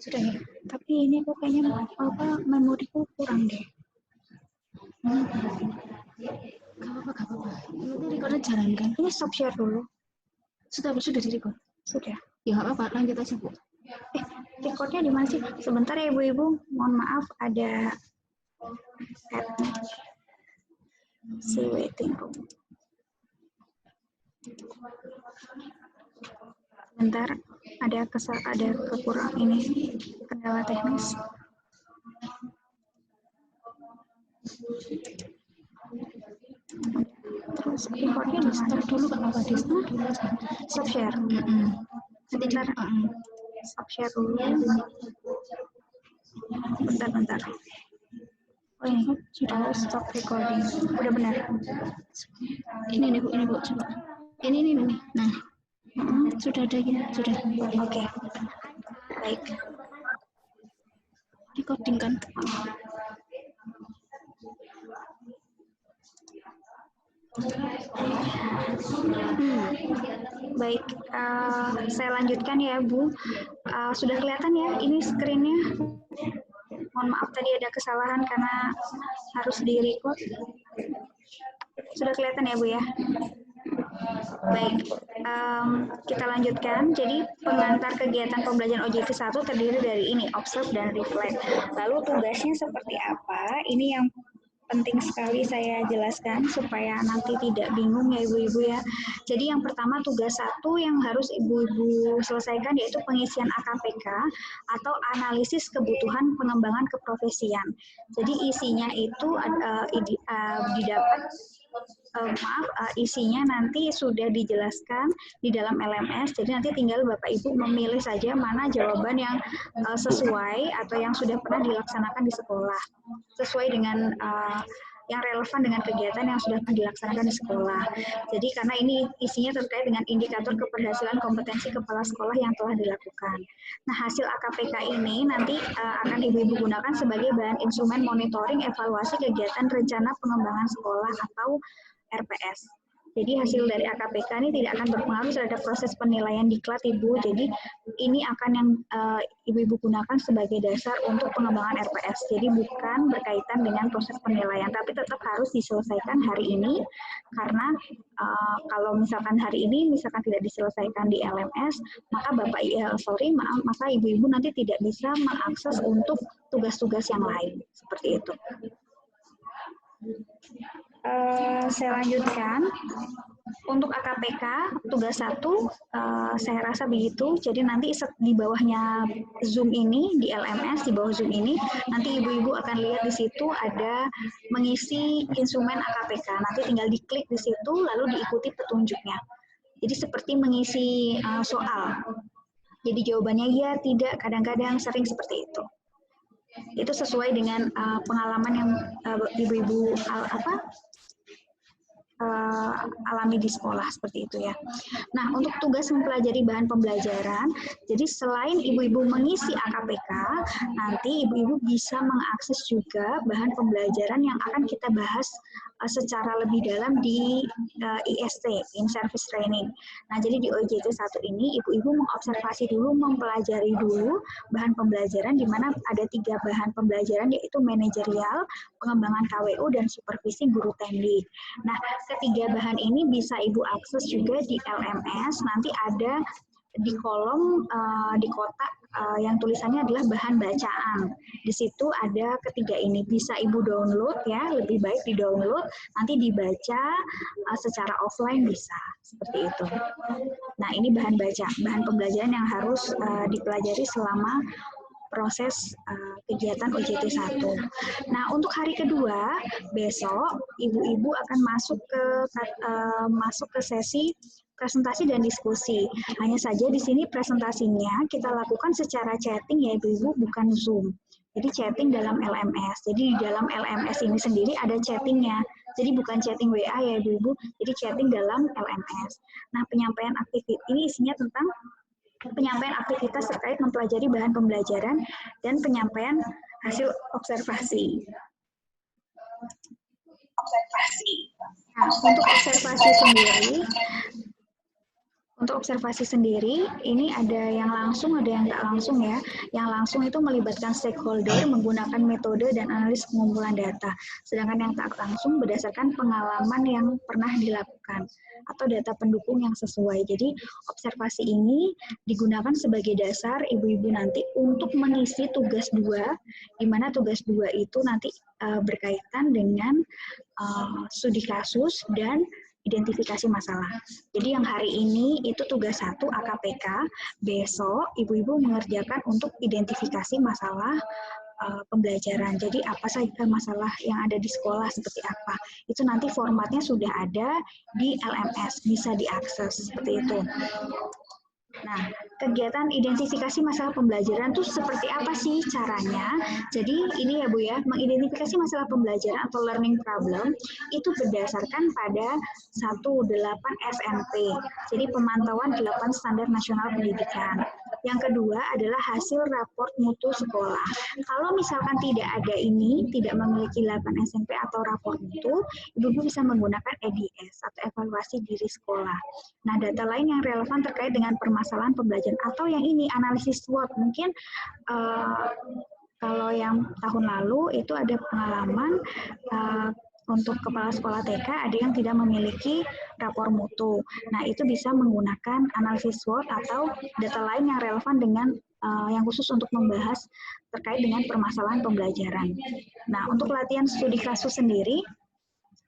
Sudah ya. Tapi ini aku kayaknya memoriku kurang deh. Gak apa-apa. Nanti recorder jalankan. Ini stop share dulu. Sudah di record. Sudah. Ya nggak apa-apa, lanjut aja Bu. Recordnya di mana sih? Sebentar ya Ibu-ibu. Mohon maaf ada si waiting room. Sebentar, ada kekurangan ini, kendala teknis. Terus recordnya di stop dulu kan apa? Di stop dulu. Stop share. Sebentar. Stop share dulu. Bentar. Oh ini sudah stop recording. Udah benar. Ini Bu, coba. Ini. Nah, sudah ada ya, sudah. Oke. Baik. Recording kan? Baik, saya lanjutkan ya Bu. Sudah kelihatan ya ini screen-nya? Mohon maaf tadi ada kesalahan karena harus di-record. Sudah kelihatan ya Bu ya? Baik, kita lanjutkan. Jadi pengantar kegiatan pembelajaran OJT 1 terdiri dari ini, observe dan reflect. Lalu tugasnya seperti apa? Ini yang penting sekali saya jelaskan supaya nanti tidak bingung ya Ibu-ibu ya. Jadi yang pertama tugas 1 yang harus Ibu-ibu selesaikan yaitu pengisian AKPK atau analisis kebutuhan pengembangan keprofesian. Jadi isinya itu didapat isinya nanti sudah dijelaskan di dalam LMS, jadi nanti tinggal Bapak Ibu memilih saja mana jawaban yang sesuai atau yang sudah pernah dilaksanakan di sekolah, sesuai dengan yang relevan dengan kegiatan yang sudah pernah dilaksanakan di sekolah. Jadi karena ini isinya terkait dengan indikator keberhasilan kompetensi kepala sekolah yang telah dilakukan. Nah, hasil AKPK ini nanti akan Ibu-ibu gunakan sebagai bahan instrumen monitoring evaluasi kegiatan rencana pengembangan sekolah atau RPS. Jadi hasil dari AKPK ini tidak akan berpengaruh terhadap proses penilaian diklat Ibu. Jadi ini akan yang Ibu-ibu gunakan sebagai dasar untuk pengembangan RPS. Jadi bukan berkaitan dengan proses penilaian, tapi tetap harus diselesaikan hari ini karena kalau misalkan hari ini misalkan tidak diselesaikan di LMS, maka maka Ibu-ibu nanti tidak bisa mengakses untuk tugas-tugas yang lain seperti itu. Saya lanjutkan. Untuk AKPK, tugas 1, saya rasa begitu. Jadi nanti di bawahnya Zoom ini, di LMS, di bawah Zoom ini, nanti Ibu-ibu akan lihat di situ ada mengisi instrumen AKPK. Nanti tinggal diklik di situ, lalu diikuti petunjuknya. Jadi seperti mengisi soal. Jadi jawabannya ya, tidak, kadang-kadang sering seperti itu. Itu sesuai dengan pengalaman yang Ibu-ibu alami di sekolah seperti itu ya. Nah, untuk tugas mempelajari bahan pembelajaran, jadi selain Ibu-ibu mengisi AKPK, nanti Ibu-ibu bisa mengakses juga bahan pembelajaran yang akan kita bahas secara lebih dalam di IST, In Service Training. Nah, jadi di OJT 1 ini Ibu-ibu mengobservasi dulu, mempelajari dulu bahan pembelajaran di mana ada 3 bahan pembelajaran yaitu manajerial, pengembangan KWU, dan supervisi guru tendik. Nah, ketiga bahan ini bisa Ibu akses juga di LMS, nanti ada di kolom di kotak yang tulisannya adalah bahan bacaan. Di situ ada ketiga ini, bisa Ibu download ya, lebih baik di download, nanti dibaca secara offline bisa, seperti itu. Nah, ini bahan pembelajaran yang harus dipelajari selama proses kegiatan OJT 1. Nah, untuk hari kedua, besok Ibu-ibu akan masuk ke sesi presentasi dan diskusi. Hanya saja di sini presentasinya kita lakukan secara chatting ya Ibu-ibu, bukan Zoom. Jadi chatting dalam LMS. Jadi di dalam LMS ini sendiri ada chattingnya. Jadi bukan chatting WA ya Ibu-ibu, jadi chatting dalam LMS. Nah, penyampaian aktivitas ini isinya tentang penyampaian aktivitas terkait mempelajari bahan pembelajaran dan penyampaian hasil observasi. Nah, untuk observasi sendiri, Untuk observasi sendiri, ini ada yang langsung, ada yang tak langsung ya. Yang langsung itu melibatkan stakeholder menggunakan metode dan analis pengumpulan data. Sedangkan yang tak langsung berdasarkan pengalaman yang pernah dilakukan atau data pendukung yang sesuai. Jadi observasi ini digunakan sebagai dasar ibu-ibu nanti untuk mengisi tugas 2, di mana tugas 2 itu nanti berkaitan dengan studi kasus dan identifikasi masalah. Jadi yang hari ini itu tugas 1 AKPK, besok ibu-ibu mengerjakan untuk identifikasi masalah pembelajaran. Jadi apa saja masalah yang ada di sekolah seperti apa. Itu nanti formatnya sudah ada di LMS, bisa diakses seperti itu. Nah, kegiatan identifikasi masalah pembelajaran itu seperti apa sih caranya? Jadi ini ya Bu ya, mengidentifikasi masalah pembelajaran atau learning problem itu berdasarkan pada 18 SMP. Jadi pemantauan 8 standar nasional pendidikan. Yang kedua adalah hasil raport mutu sekolah. Kalau misalkan tidak ada ini, tidak memiliki 8 SMP atau raport mutu, ibu-ibu bisa menggunakan EDS atau evaluasi diri sekolah. Nah, data lain yang relevan terkait dengan permasalahan pembelajaran atau yang ini analisis SWOT. Mungkin kalau yang tahun lalu itu ada pengalaman untuk kepala sekolah TK ada yang tidak memiliki rapor mutu. Nah, itu bisa menggunakan analisis SWOT atau data lain yang relevan dengan yang khusus untuk membahas terkait dengan permasalahan pembelajaran. Nah, untuk latihan studi kasus sendiri,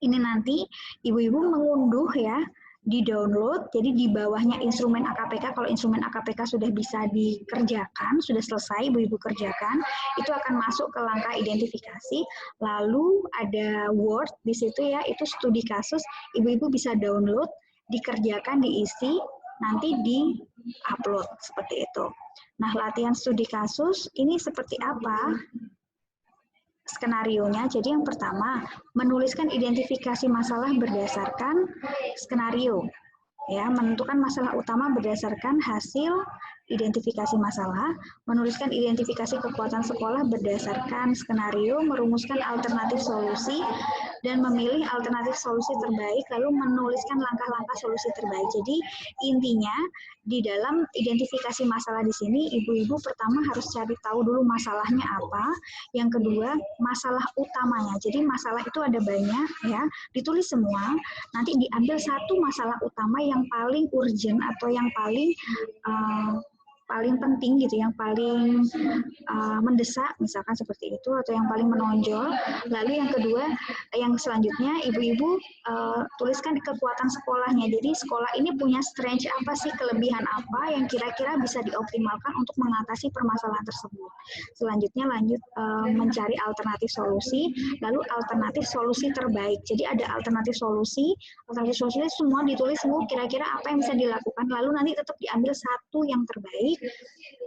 ini nanti ibu-ibu mengunduh ya, di-download, jadi di bawahnya instrumen AKPK, kalau instrumen AKPK sudah bisa dikerjakan, sudah selesai ibu-ibu kerjakan, itu akan masuk ke langkah identifikasi, lalu ada Word di situ ya, itu studi kasus, ibu-ibu bisa download, dikerjakan, diisi, nanti di-upload, seperti itu. Nah, latihan studi kasus ini seperti apa? Skenarionya, jadi yang pertama, menuliskan identifikasi masalah berdasarkan skenario. Ya, menentukan masalah utama berdasarkan hasil identifikasi masalah, menuliskan identifikasi kekuatan sekolah berdasarkan skenario, merumuskan alternatif solusi, dan memilih alternatif solusi terbaik, lalu menuliskan langkah-langkah solusi terbaik. Jadi intinya di dalam identifikasi masalah di sini, ibu-ibu pertama harus cari tahu dulu masalahnya apa, yang kedua masalah utamanya. Jadi masalah itu ada banyak ya, ditulis semua, nanti diambil satu masalah utama yang paling urgent atau yang paling penting gitu, yang paling mendesak, misalkan seperti itu, atau yang paling menonjol. Lalu yang kedua, yang selanjutnya ibu-ibu tuliskan kekuatan sekolahnya. Jadi sekolah ini punya strength apa sih, kelebihan apa yang kira-kira bisa dioptimalkan untuk mengatasi permasalahan tersebut. Selanjutnya lanjut mencari alternatif solusi, lalu alternatif solusi terbaik. Jadi ada alternatif solusi semua ditulis semua kira-kira apa yang bisa dilakukan, lalu nanti tetap diambil satu yang terbaik,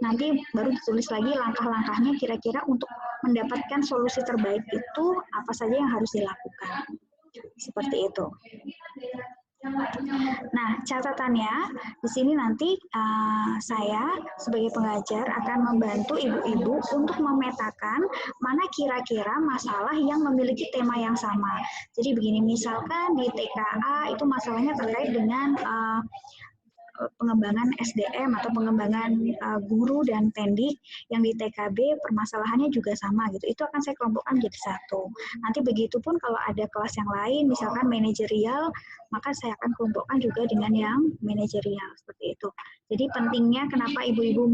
nanti baru ditulis lagi langkah-langkahnya kira-kira untuk mendapatkan solusi terbaik itu apa saja yang harus dilakukan. Seperti itu. Nah, catatannya di sini nanti saya sebagai pengajar akan membantu ibu-ibu untuk memetakan mana kira-kira masalah yang memiliki tema yang sama. Jadi begini, misalkan di TKA itu masalahnya terkait dengan pengembangan SDM atau pengembangan guru dan pendik, yang di TKB permasalahannya juga sama gitu. Itu akan saya kelompokkan jadi satu. Nanti begitu pun kalau ada kelas yang lain, misalkan manajerial, maka saya akan kelompokkan juga dengan yang manajerial seperti itu. Jadi pentingnya kenapa ibu-ibu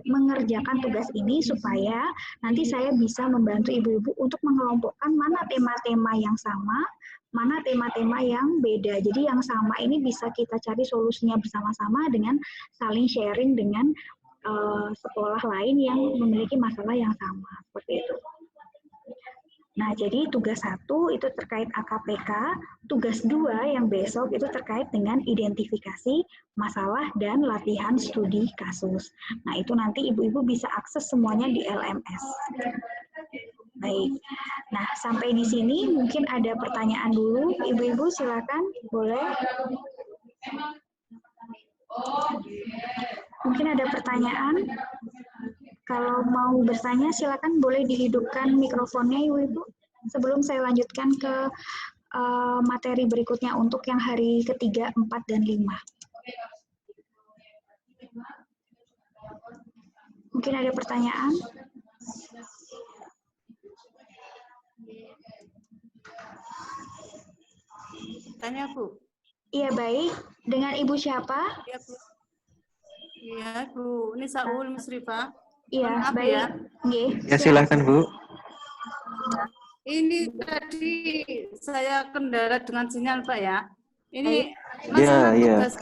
mengerjakan tugas ini supaya nanti saya bisa membantu ibu-ibu untuk mengelompokkan mana tema-tema yang sama, mana tema-tema yang beda. Jadi yang sama ini bisa kita cari solusinya bersama-sama dengan saling sharing dengan sekolah lain yang memiliki masalah yang sama. Seperti itu. Nah, jadi tugas 1 itu terkait AKPK, tugas 2 yang besok itu terkait dengan identifikasi masalah dan latihan studi kasus. Nah, itu nanti ibu-ibu bisa akses semuanya di LMS. Baik, nah sampai di sini mungkin ada pertanyaan dulu, ibu-ibu silakan, boleh. Mungkin ada pertanyaan, kalau mau bertanya silakan boleh dihidupkan mikrofonnya ibu-ibu, sebelum saya lanjutkan ke materi berikutnya untuk yang hari ketiga, 4, dan 5. Mungkin ada pertanyaan? Tanya, Bu. Iya, baik. Dengan Ibu siapa? Iya, Bu. Iya, Bu. Ini Saul Musrifah. Iya, Maaf baik. ya. Nggih, Ya, silakan, Bu. Ini tadi saya kendala dengan sinyal, Pak ya. Ini baik. masalah Ya. tugas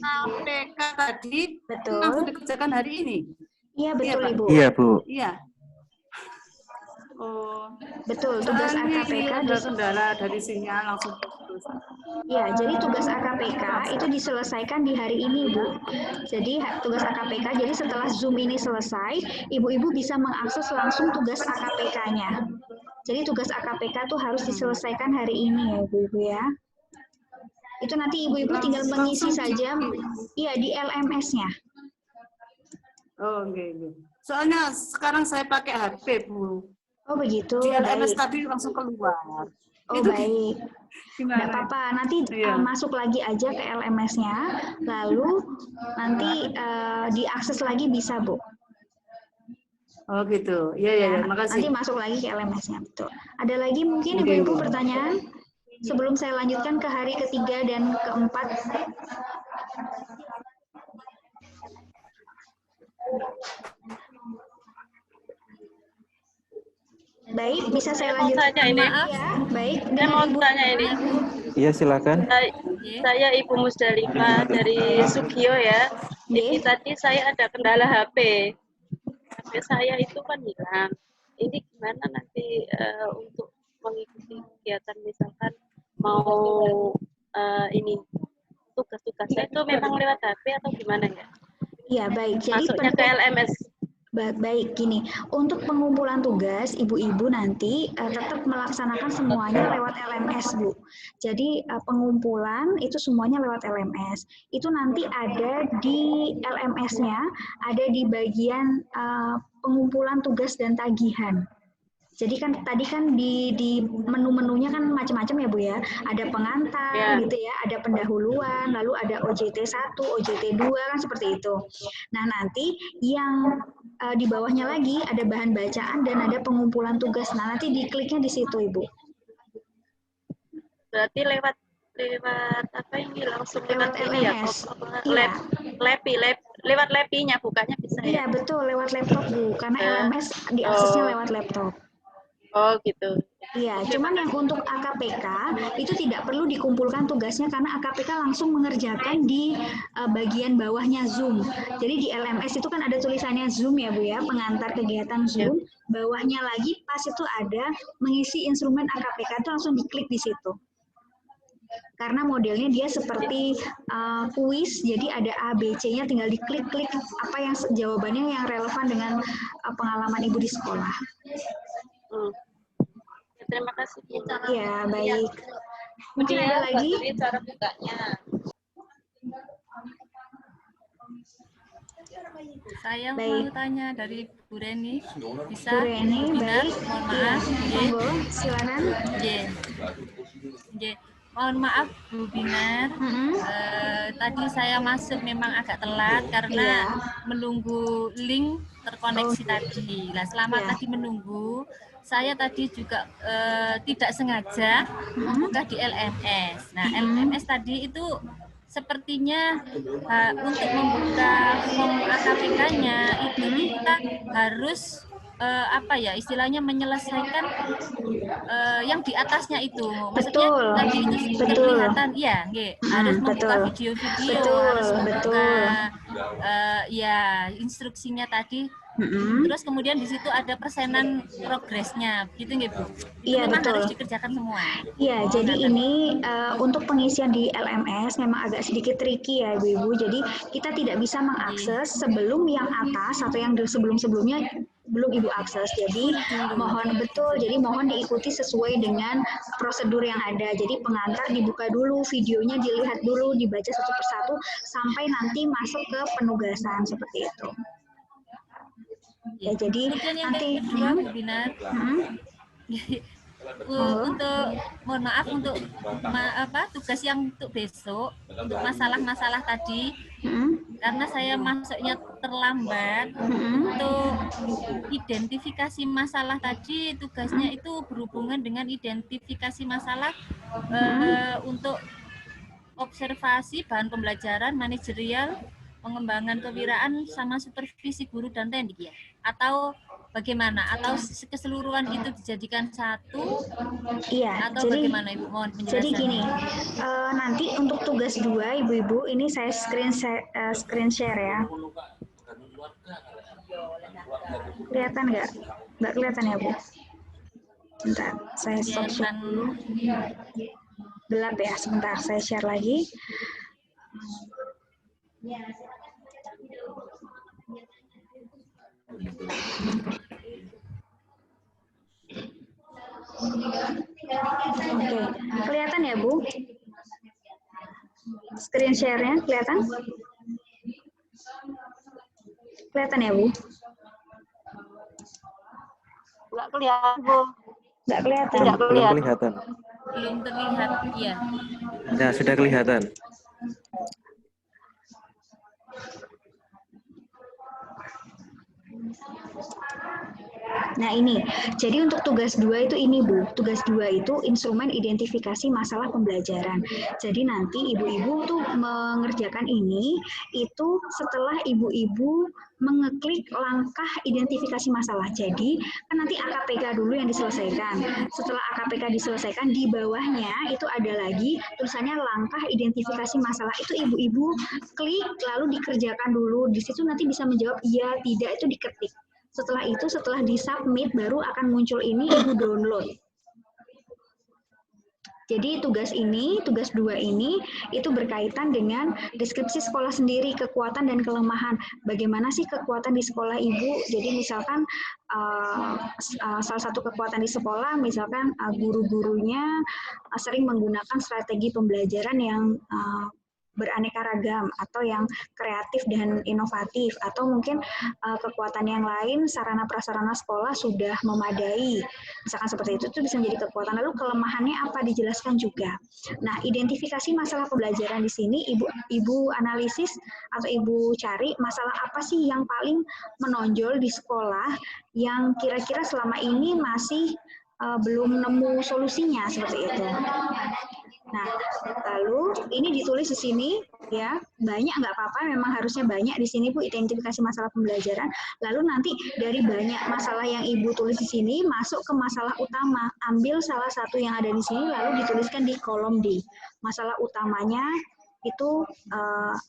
AKPK tadi Betul. langsung dikerjakan hari ini. Iya, betul, Pak. Ibu. Iya, Bu. Iya. Oh, Betul, tugas soalnya ini AKPK ada kendala dari sinyal langsung putus. ya, jadi tugas AKPK itu diselesaikan di hari ini, Bu. Jadi tugas AKPK, jadi setelah Zoom ini selesai, ibu-ibu bisa mengakses langsung tugas AKPK-nya. Jadi tugas AKPK tuh harus diselesaikan hari ini ya, ibu-ibu ya. Itu nanti ibu-ibu tinggal mengisi saja, iya di LMS-nya. Oh, oke. Soalnya sekarang saya pakai HP, Bu. Oh begitu, Di LMS baik. tadi langsung keluar. Oh Itu baik. Nggak gimana? apa-apa, nanti Iya. masuk lagi aja ke LMS-nya, lalu nanti diakses lagi bisa, Bu. Oh gitu, iya, Nanti makasih. masuk lagi ke LMS-nya, betul. Ada lagi mungkin Oke, ibu-ibu Bu. pertanyaan sebelum saya lanjutkan ke hari ketiga dan keempat? Baik, bisa saya lanjutkan. Tanya ini. Ya, baik. Saya mau tanya ini. Iya, silakan. Saya Ibu Musdalifah dari Sugio ya. Ini tadi saya ada kendala HP. HP saya itu kan hilang. Ini gimana nanti untuk mengikuti kegiatan misalkan mau ini tugas-tugasnya itu memang lewat HP atau gimana ya? Iya, baik. Jadi masuknya ke LMS. Baik, gini, untuk pengumpulan tugas, ibu-ibu nanti tetap melaksanakan semuanya lewat LMS, Bu. Jadi pengumpulan itu semuanya lewat LMS. Itu nanti ada di LMS-nya, ada di bagian pengumpulan tugas dan tagihan. Jadi kan tadi kan di menu-menunya kan macam-macam ya Bu ya. Ada pengantar gitu ya, ada pendahuluan, lalu ada OJT 1, OJT 2 kan seperti itu. Nah, nanti yang di bawahnya lagi ada bahan bacaan dan ada pengumpulan tugas. Nah, nanti dikliknya di situ Ibu. Berarti lewat apa ini langsung lewat LMS. Ya, lewat lepinya bukanya bisa ya? Iya, betul, lewat laptop Bu, karena LMS diaksesnya lewat laptop. Oh gitu. Iya, cuman yang untuk AKPK itu tidak perlu dikumpulkan tugasnya karena AKPK langsung mengerjakan di bagian bawahnya Zoom. Jadi di LMS itu kan ada tulisannya Zoom ya Bu ya, pengantar kegiatan Zoom. Bawahnya lagi pas itu ada mengisi instrumen AKPK itu langsung diklik di situ. Karena modelnya dia seperti kuis, jadi ada A, B, C-nya tinggal diklik-klik apa yang jawabannya yang relevan dengan pengalaman Ibu di sekolah. Terima kasih. Ya, baik. Mungkin ada lagi? Cara bukanya. Saya mau tanya dari Bu Reni. Bisa? Bu Reni, baik. Mohon maaf. Monggo, silakan. Mohon maaf Bu Binar. Tadi saya masuk memang agak telat karena menunggu link terkoneksi tadi. Nah, selama tadi menunggu, saya tadi juga tidak sengaja membuka di LMS. Nah, LMS tadi itu sepertinya untuk membuka form AKPK-nya itu kita harus apa ya istilahnya menyelesaikan yang di atasnya itu. Maksudnya tadi itu sudah kelihatan, ya, harus membuka video-video, harus membuka ya instruksinya tadi. Terus kemudian di situ ada persenan progresnya, gitu nggak Bu? Iya, betul. Harus dikerjakan semua. Iya, jadi ini untuk pengisian di LMS memang agak sedikit tricky ya Ibu-Ibu. Jadi kita tidak bisa mengakses sebelum yang atas atau yang sebelum-sebelumnya belum Ibu akses. Jadi mohon diikuti sesuai dengan prosedur yang ada. Jadi pengantar dibuka dulu, videonya dilihat dulu, dibaca satu persatu sampai nanti masuk ke penugasan seperti itu. Ya, jadi nanti Bu Binar, untuk mohon maaf untuk tugas yang untuk besok untuk masalah-masalah tadi karena saya masuknya terlambat untuk identifikasi masalah tadi, tugasnya itu berhubungan dengan identifikasi masalah untuk observasi bahan pembelajaran, manajerial, pengembangan kewiraan, sama supervisi guru dan tendik ya? Atau bagaimana? Atau keseluruhan itu dijadikan satu? Iya, atau jadi, bagaimana Ibu? Mohon penjelasannya. Jadi gini, nanti untuk tugas 2 Ibu-Ibu, ini saya screen share ya. Kelihatan nggak? Nggak kelihatan ya Bu? Bentar, saya stop share dulu. Gelap ya, sebentar saya share lagi. Oke, kelihatan ya Bu? Screen share-nya kelihatan? Kelihatan ya Bu? Nggak kelihatan, Bu. Nggak kelihatan. Tidak Belum kelihatan. kelihatan. Belum terlihat, iya. Nah, sudah kelihatan. Nah ini, jadi untuk tugas 2 itu ini Bu, tugas 2 itu instrumen identifikasi masalah pembelajaran. Jadi nanti ibu-ibu tuh mengerjakan ini, itu setelah ibu-ibu mengeklik langkah identifikasi masalah. Jadi kan nanti AKPK dulu yang diselesaikan. Setelah AKPK diselesaikan, di bawahnya itu ada lagi tulisannya langkah identifikasi masalah. Itu ibu-ibu klik lalu dikerjakan dulu. Di situ nanti bisa menjawab iya, tidak, itu diketik. Setelah itu, setelah disubmit, baru akan muncul ini, Ibu download. Jadi tugas 2 ini, itu berkaitan dengan deskripsi sekolah sendiri, kekuatan dan kelemahan. Bagaimana sih kekuatan di sekolah Ibu? Jadi misalkan, salah satu kekuatan di sekolah, misalkan guru-gurunya sering menggunakan strategi pembelajaran yang beraneka ragam atau yang kreatif dan inovatif, atau mungkin kekuatan yang lain sarana prasarana sekolah sudah memadai, misalkan seperti itu bisa menjadi kekuatan. Lalu kelemahannya apa, dijelaskan juga. Nah, identifikasi masalah pembelajaran di sini ibu analisis atau ibu cari masalah apa sih yang paling menonjol di sekolah yang kira-kira selama ini masih belum nemu solusinya, seperti itu. Nah, lalu ini ditulis di sini ya, banyak nggak apa-apa, memang harusnya banyak di sini Bu, identifikasi masalah pembelajaran. Lalu nanti dari banyak masalah yang Ibu tulis di sini masuk ke masalah utama, ambil salah satu yang ada di sini lalu dituliskan di kolom D. Masalah utamanya itu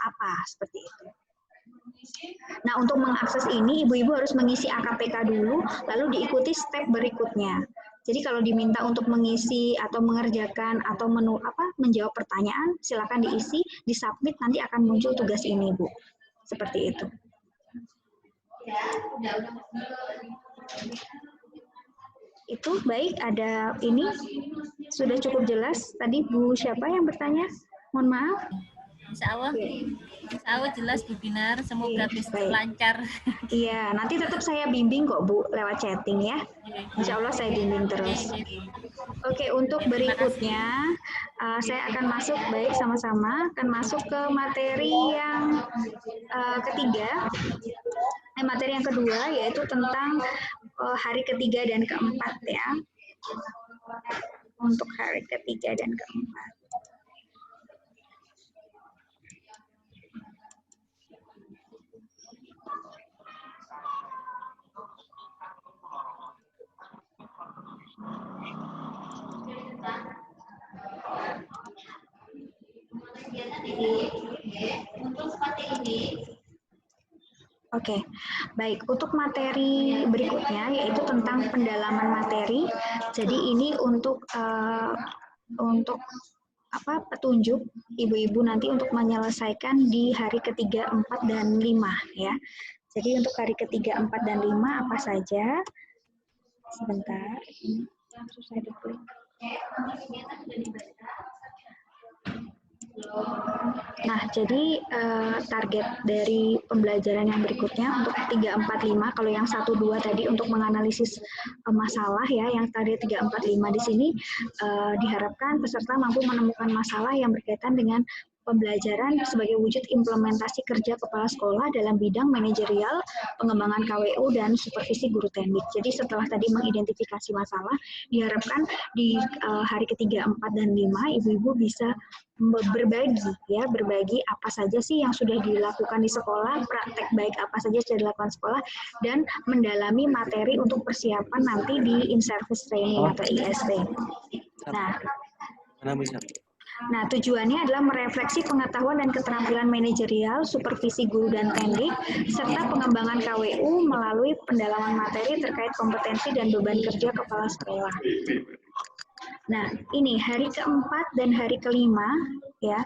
apa, seperti itu. Nah, untuk mengakses ini Ibu-ibu harus mengisi AKPK dulu, lalu diikuti step berikutnya. Jadi kalau diminta untuk mengisi atau mengerjakan atau menjawab pertanyaan, silakan diisi, disubmit, nanti akan muncul tugas ini, Bu. Seperti itu. Itu baik, ada ini sudah cukup jelas. Tadi Bu siapa yang bertanya? Mohon maaf. Insya Allah jelas Bu Binar, semoga bisa lancar. Iya, nanti tetap saya bimbing kok Bu, lewat chatting ya. Insya Allah saya bimbing terus. Oke, untuk berikutnya saya akan masuk, baik sama-sama, akan masuk ke materi yang ketiga. Materi yang kedua yaitu tentang hari ketiga dan keempat ya. Untuk hari ketiga dan keempat. Oke, baik. Untuk materi berikutnya yaitu tentang pendalaman materi. Jadi ini untuk petunjuk ibu-ibu nanti untuk menyelesaikan di hari ketiga, 4, dan 5 ya. Jadi untuk hari ketiga, 4, dan 5 apa saja? Sebentar, susah diklik. Nah, jadi target dari pembelajaran yang berikutnya untuk 3, 4, 5, kalau yang 1, 2 tadi untuk menganalisis masalah ya, yang tadi 3, 4, 5 di sini diharapkan peserta mampu menemukan masalah yang berkaitan dengan pembelajaran sebagai wujud implementasi kerja kepala sekolah dalam bidang manajerial, pengembangan KWU, dan supervisi guru teknik. Jadi setelah tadi mengidentifikasi masalah, diharapkan di hari ketiga, 4, dan 5, ibu-ibu bisa berbagi apa saja sih yang sudah dilakukan di sekolah, praktek baik apa saja sudah dilakukan sekolah, dan mendalami materi untuk persiapan nanti di in-service training atau IST. Nah, tujuannya adalah merefleksi pengetahuan dan keterampilan manajerial, supervisi guru dan teknik, serta pengembangan KWU melalui pendalaman materi terkait kompetensi dan beban kerja kepala sekolah. Nah, ini hari keempat dan hari kelima, ya.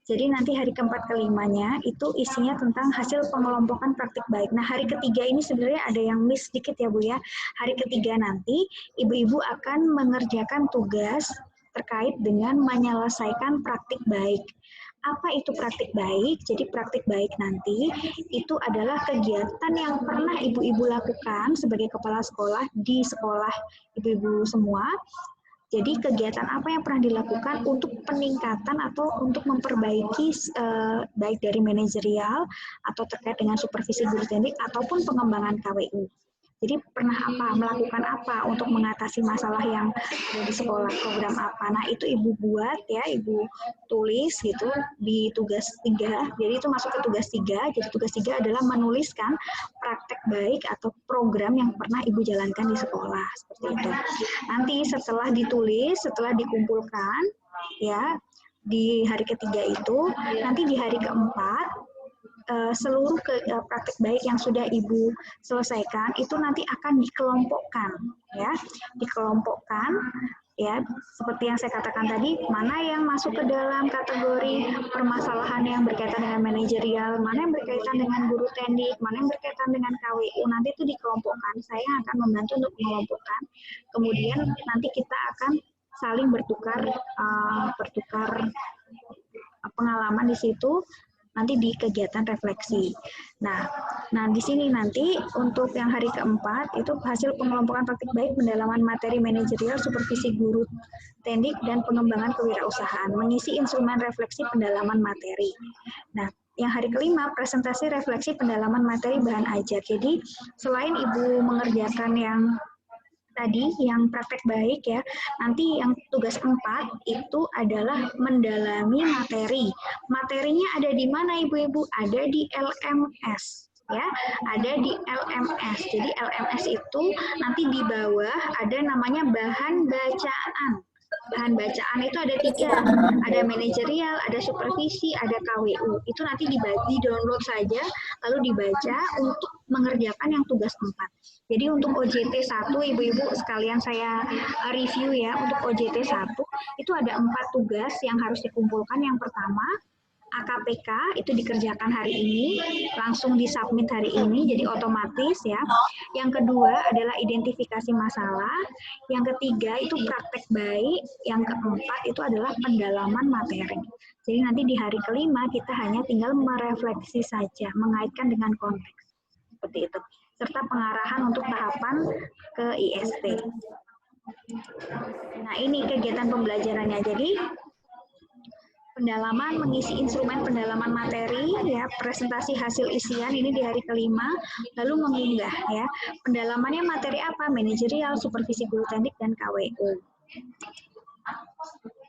Jadi nanti hari keempat kelimanya itu isinya tentang hasil pengelompokan praktik baik. Nah, hari ketiga ini sebenarnya ada yang miss sedikit ya Bu ya. Hari ketiga nanti ibu-ibu akan mengerjakan tugas terkait dengan menyelesaikan praktik baik. Apa itu praktik baik? Jadi praktik baik nanti itu adalah kegiatan yang pernah ibu-ibu lakukan sebagai kepala sekolah di sekolah ibu-ibu semua. Jadi kegiatan apa yang pernah dilakukan untuk peningkatan atau untuk memperbaiki baik dari manajerial atau terkait dengan supervisi guru teknik ataupun pengembangan KWU. Jadi pernah melakukan apa untuk mengatasi masalah yang ada di sekolah, program apa. Nah itu ibu buat ya, ibu tulis gitu di tugas 3. Jadi itu masuk ke tugas 3. Jadi tugas 3 adalah menuliskan praktek baik atau program yang pernah ibu jalankan di sekolah, seperti itu. Nanti setelah ditulis, setelah dikumpulkan ya di hari ketiga itu, nanti di hari keempat seluruh praktik baik yang sudah ibu selesaikan itu nanti akan dikelompokkan ya seperti yang saya katakan tadi, mana yang masuk ke dalam kategori permasalahan yang berkaitan dengan manajerial, mana yang berkaitan dengan guru teknik, mana yang berkaitan dengan KWU, nanti itu dikelompokkan. Saya akan membantu untuk mengelompokkan, kemudian nanti kita akan saling bertukar pengalaman di situ nanti di kegiatan refleksi. Nah di sini nanti untuk yang hari keempat itu hasil pengelompokan praktik baik pendalaman materi manajerial, supervisi guru teknik, dan pengembangan kewirausahaan, mengisi instrumen refleksi pendalaman materi. Nah yang hari kelima presentasi refleksi pendalaman materi bahan ajar. Jadi selain ibu mengerjakan yang tadi yang praktek baik ya, nanti yang tugas 4 itu adalah mendalami materi. Materinya ada di mana ibu-ibu? Ada di LMS. Ya, ada di LMS. Jadi LMS itu nanti di bawah ada namanya bahan bacaan. Bahan bacaan itu ada 3, ada manajerial, ada supervisi, ada KWU. Itu nanti di-download saja, lalu dibaca untuk mengerjakan yang tugas 4. Jadi untuk OJT 1, ibu-ibu sekalian saya review ya, untuk OJT 1, itu ada 4 tugas yang harus dikumpulkan. Yang pertama, AKPK itu dikerjakan hari ini, langsung disubmit hari ini, jadi otomatis ya. Yang kedua adalah identifikasi masalah. Yang ketiga itu praktek baik. Yang keempat itu adalah pendalaman materi. Jadi nanti di hari kelima kita hanya tinggal merefleksi saja, mengaitkan dengan konteks. Seperti itu. Serta pengarahan untuk tahapan ke IST. Nah ini kegiatan pembelajarannya. Jadi pendalaman, mengisi instrumen pendalaman materi, ya, presentasi hasil isian ini di hari kelima, lalu mengunggah ya. Pendalamannya materi apa? Manajerial, supervisi guru teknik, dan KWU.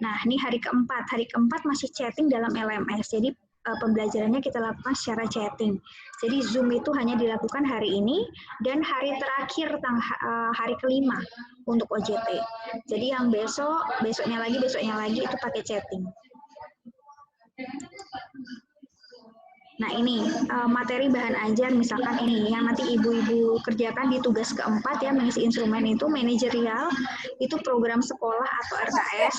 Nah, ini hari keempat. Hari keempat masih chatting dalam LMS. Jadi pembelajarannya kita lakukan secara chatting. Jadi Zoom itu hanya dilakukan hari ini dan hari terakhir hari kelima untuk OJT. Jadi yang besoknya lagi itu pakai chatting. Nah ini materi bahan ajar misalkan ini yang nanti ibu-ibu kerjakan di tugas keempat ya, mengisi instrumen itu manajerial, itu program sekolah atau RKS,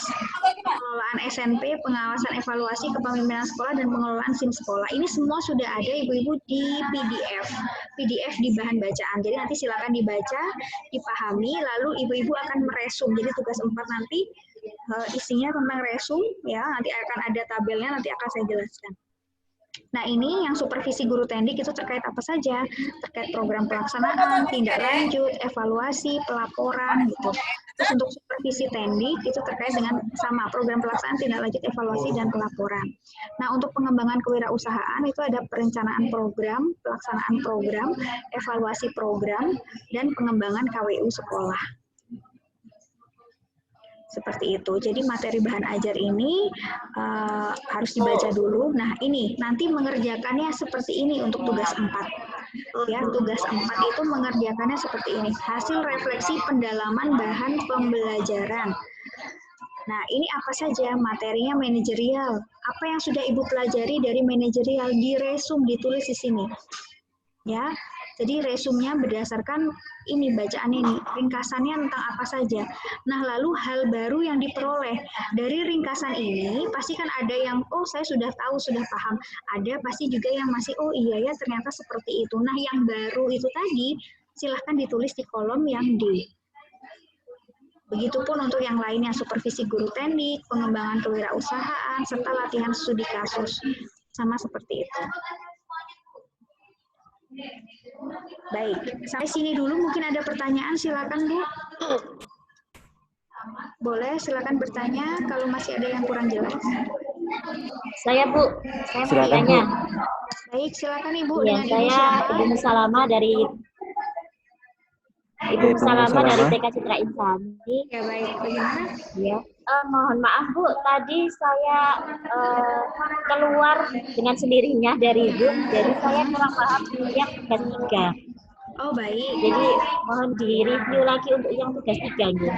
pengelolaan SNP, pengawasan evaluasi kepemimpinan sekolah, dan pengelolaan SIM sekolah. Ini semua sudah ada ibu-ibu di PDF di bahan bacaan. Jadi nanti silakan dibaca, dipahami, lalu ibu-ibu akan meresum. Jadi tugas 4 nanti isinya tentang resum ya, nanti akan ada tabelnya, nanti akan saya jelaskan. Nah, ini yang supervisi guru tendik itu terkait apa saja? Terkait program pelaksanaan, tindak lanjut, evaluasi, pelaporan gitu. Terus untuk supervisi tendik itu terkait dengan sama program pelaksanaan, tindak lanjut, evaluasi, dan pelaporan. Nah, untuk pengembangan kewirausahaan itu ada perencanaan program, pelaksanaan program, evaluasi program, dan pengembangan KWU sekolah. Seperti itu. Jadi materi bahan ajar ini harus dibaca dulu. Nah, ini nanti mengerjakannya seperti ini untuk tugas 4. Ya, tugas 4 itu mengerjakannya seperti ini. Hasil refleksi pendalaman bahan pembelajaran. Nah, ini apa saja? Materinya manajerial. Apa yang sudah Ibu pelajari dari manajerial diresum, ditulis di sini. Ya. Jadi resumnya berdasarkan ini bacaan ini, ringkasannya tentang apa saja. Nah, lalu hal baru yang diperoleh dari ringkasan ini pasti kan ada yang oh saya sudah tahu, sudah paham. Ada pasti juga yang masih oh iya ya ternyata seperti itu. Nah, yang baru itu tadi silahkan ditulis di kolom yang D. Begitupun untuk yang lainnya, supervisi guru tendik, pengembangan kewirausahaan, serta latihan studi kasus. Sama seperti itu. Baik, sampai sini dulu mungkin ada pertanyaan, silakan Bu. Boleh, silakan bertanya kalau masih ada yang kurang jelas. Saya Bu, saya mau Silakan, tanya. Baik, silakan Ibu. Ya, saya Ibu Musalama dari TK Citra Insani. Ya baik, bagaimana? Ya, mohon maaf Bu, tadi saya keluar dengan sendirinya dari Zoom, jadi saya kurang paham yang tugas 3. Oh baik. Jadi mohon di-review lagi untuk yang tugas 3 Bu.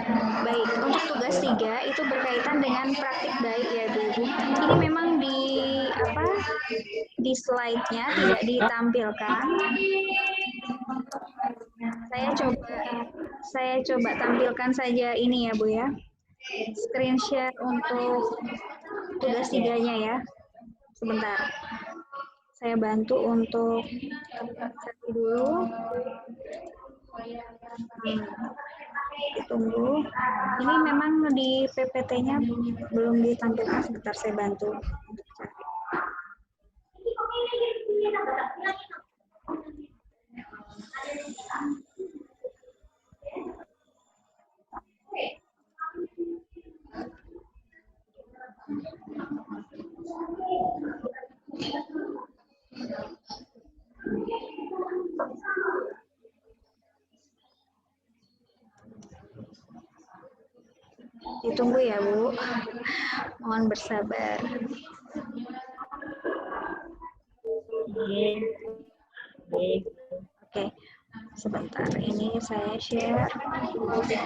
Baik, untuk tugas 3 itu berkaitan dengan praktik baik ya Bu. Ini memang di slide-nya tidak ditampilkan. Saya coba tampilkan saja ini ya Bu ya. Screen share untuk tugas 3-nya ya. Sebentar. Saya bantu untuk satu dulu. Tunggu. Ini memang di PPT-nya belum ditampilkan. Sebentar saya bantu. Ditunggu ya Bu, mohon bersabar. Oke, sebentar ini saya share. Oke,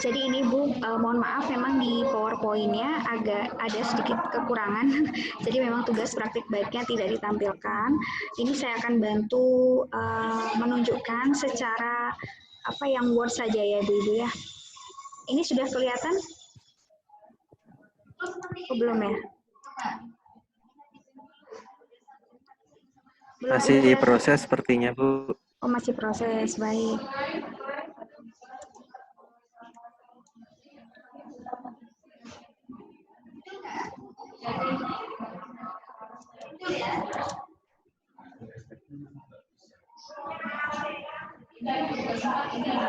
jadi ini Bu, mohon maaf memang di PowerPoint-nya agak ada sedikit kekurangan. Jadi memang tugas praktik baiknya tidak ditampilkan. Ini saya akan bantu menunjukkan secara yang Word saja ya Bu ya. Ini sudah kelihatan? Oh, belum ya? Masih proses sepertinya Bu. Oh, masih proses, baik.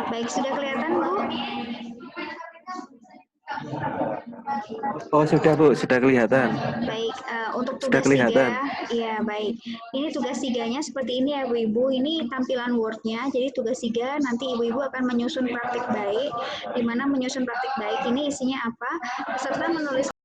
Baik, sudah kelihatan Bu? Oh sudah Bu, sudah kelihatan. Baik, untuk Sudah tugas kelihatan. 3, ya baik. Ini tugas 3-nya seperti ini ya Bu-Ibu. Ini tampilan Word-nya. Jadi tugas 3 nanti Ibu-Ibu akan menyusun praktik baik. Di mana menyusun praktik baik ini isinya apa? Peserta menulis